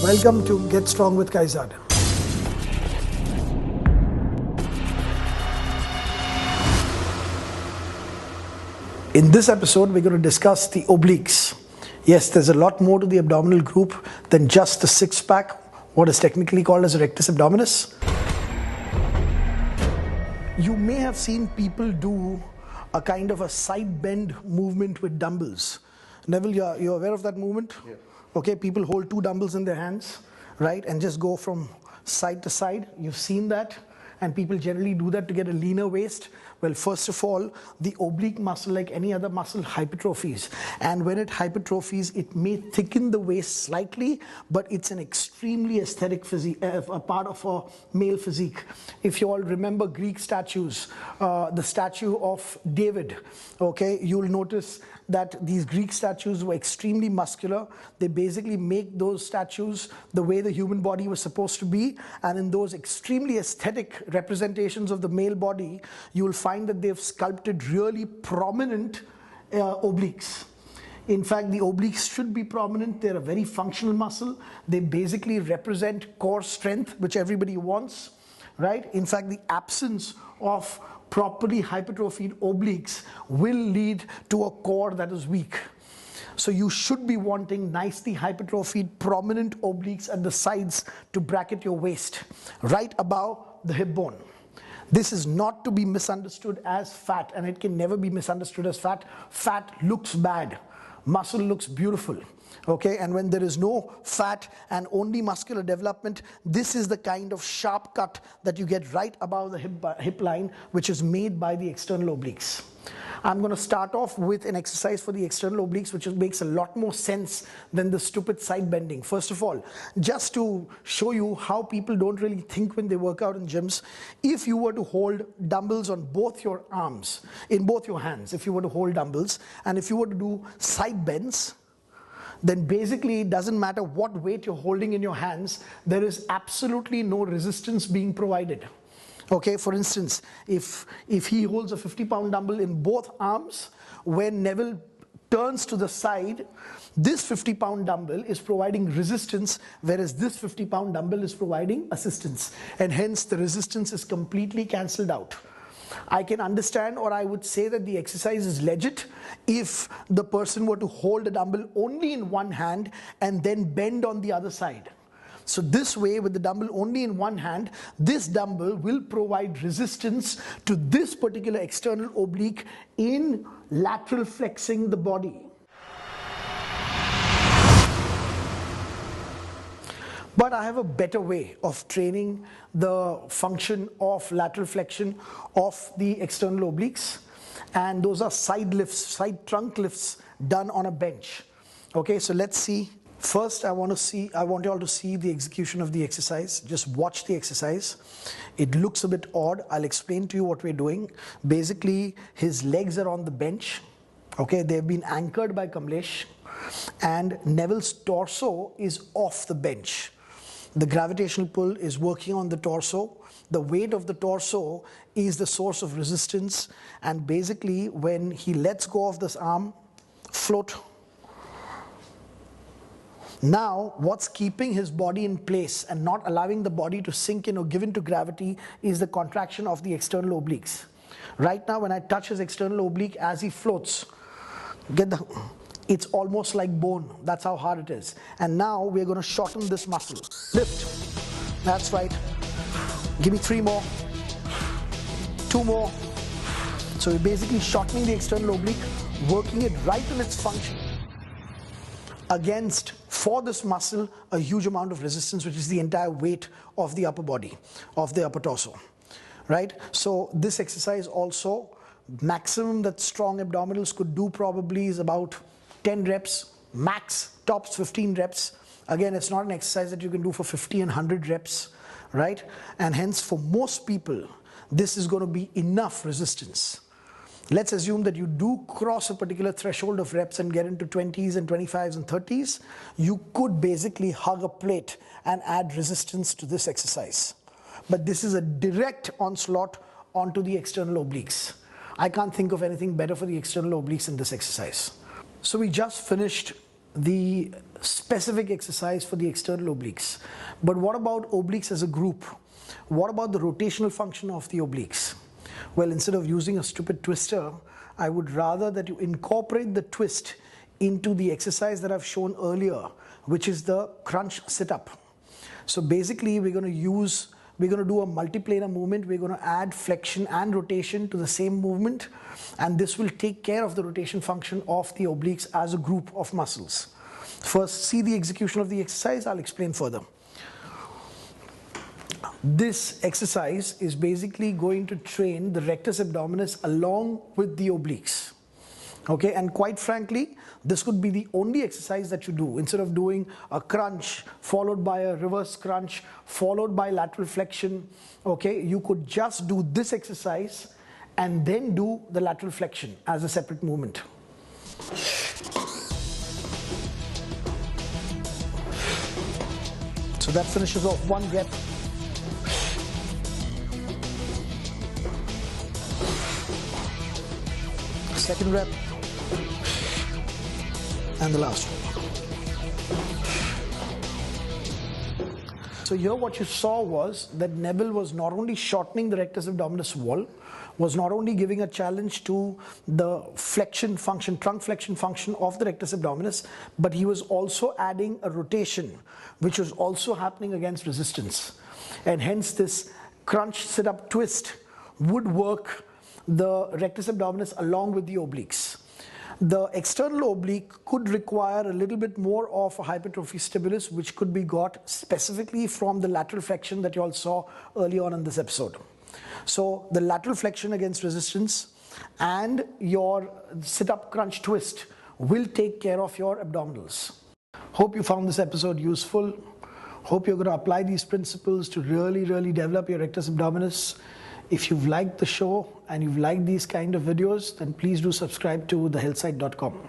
Welcome to Get Strong with Kaizzad. In this episode, we're going to discuss the obliques. Yes, there's a lot more to the abdominal group than just the six-pack, what is technically called as a rectus abdominis. You may have seen people do a kind of a side bend movement with dumbbells. Neville, you're aware of that movement? Yeah. Okay, people hold two dumbbells in their hands, right, and just go from side to side. You've seen that, and people generally do that to get a leaner waist. Well, first of all, the oblique muscle, like any other muscle, hypertrophies. And when it hypertrophies, it may thicken the waist slightly, but it's an extremely aesthetic physique, a part of a male physique. If you all remember Greek statues, the statue of David, okay, you'll notice that these Greek statues were extremely muscular. They basically make those statues the way the human body was supposed to be. And in those extremely aesthetic representations of the male body, you will find that they've sculpted really prominent obliques. In fact, the obliques should be prominent. They're a very functional muscle. They basically represent core strength, which everybody wants, right? In fact, the absence of properly hypertrophied obliques will lead to a core that is weak. So you should be wanting nicely hypertrophied, prominent obliques at the sides to bracket your waist, right above the hip bone. This is not to be misunderstood as fat, and it can never be misunderstood as fat. Fat looks bad. Muscle looks beautiful. Okay, and when there is no fat and only muscular development, this is the kind of sharp cut that you get right above the hip line, which is made by the external obliques. I'm going to start off with an exercise for the external obliques, which makes a lot more sense than the stupid side bending. First of all, just to show you how people don't really think when they work out in gyms, if you were to hold dumbbells on both your arms, in both your hands, if you were to hold dumbbells, and if you were to do side bends, then basically it doesn't matter what weight you're holding in your hands, there is absolutely no resistance being provided. Okay, for instance, if he holds a 50-pound dumbbell in both arms, when Neville turns to the side, this 50-pound dumbbell is providing resistance, whereas this 50-pound dumbbell is providing assistance, and hence the resistance is completely cancelled out. I can understand, or I would say that the exercise is legit if the person were to hold a dumbbell only in one hand and then bend on the other side. So this way, with the dumbbell only in one hand, this dumbbell will provide resistance to this particular external oblique in lateral flexing the body. But I have a better way of training the function of lateral flexion of the external obliques, and those are side lifts, side trunk lifts done on a bench. Okay, so let's see. First, I want you all to see the execution of the exercise. Just watch the exercise. It looks a bit odd. I'll explain to you what we're doing. Basically, his legs are on the bench. Okay, they've been anchored by Kamlesh, and Neville's torso is off the bench. The gravitational pull is working on the torso. The weight of the torso is the source of resistance, and basically when he lets go of this arm, float. Now, what's keeping his body in place and not allowing the body to sink in or give in to gravity is the contraction of the external obliques. Right now, when I touch his external oblique as he floats, it's almost like bone. That's how hard it is. And now we're going to shorten this muscle. Lift. That's right. Give me 3 more. 2 more. So we're basically shortening the external oblique, working it right in its function against, for this muscle, a huge amount of resistance, which is the entire weight of the upper body, of the upper torso. Right? So this exercise also, maximum that strong abdominals could do probably is about 10 reps, max, tops 15 reps. Again, it's not an exercise that you can do for 50 and 100 reps, right? And hence, for most people, this is going to be enough resistance. Let's assume that you do cross a particular threshold of reps and get into 20s and 25s and 30s. You could basically hug a plate and add resistance to this exercise. But this is a direct onslaught onto the external obliques. I can't think of anything better for the external obliques in this exercise. So we just finished the specific exercise for the external obliques. But what about obliques as a group? What about the rotational function of the obliques? Well, instead of using a stupid twister, I would rather that you incorporate the twist into the exercise that I've shown earlier, which is the crunch sit-up. So basically, we're going to do a multiplanar movement. We're going to add flexion and rotation to the same movement, and this will take care of the rotation function of the obliques as a group of muscles. First, see the execution of the exercise. I'll explain further. This exercise is basically going to train the rectus abdominis along with the obliques. Okay, and quite frankly, this could be the only exercise that you do. Instead of doing a crunch followed by a reverse crunch followed by lateral flexion, okay, you could just do this exercise and then do the lateral flexion as a separate movement. So that finishes off one rep. Second rep, and the last one. So here what you saw was that Neville was not only shortening the rectus abdominis wall, was not only giving a challenge to the flexion function, trunk flexion function of the rectus abdominis, but he was also adding a rotation, which was also happening against resistance. And hence this crunch sit-up twist would work the rectus abdominis along with the obliques. The external oblique could require a little bit more of a hypertrophy stimulus, which could be got specifically from the lateral flexion that you all saw early on in this episode. So the lateral flexion against resistance and your sit-up crunch twist will take care of your abdominals. Hope you found this episode useful. Hope you're going to apply these principles to really develop your rectus abdominis. If you've liked the show and you've liked these kind of videos, then please do subscribe to TheHealthSite.com.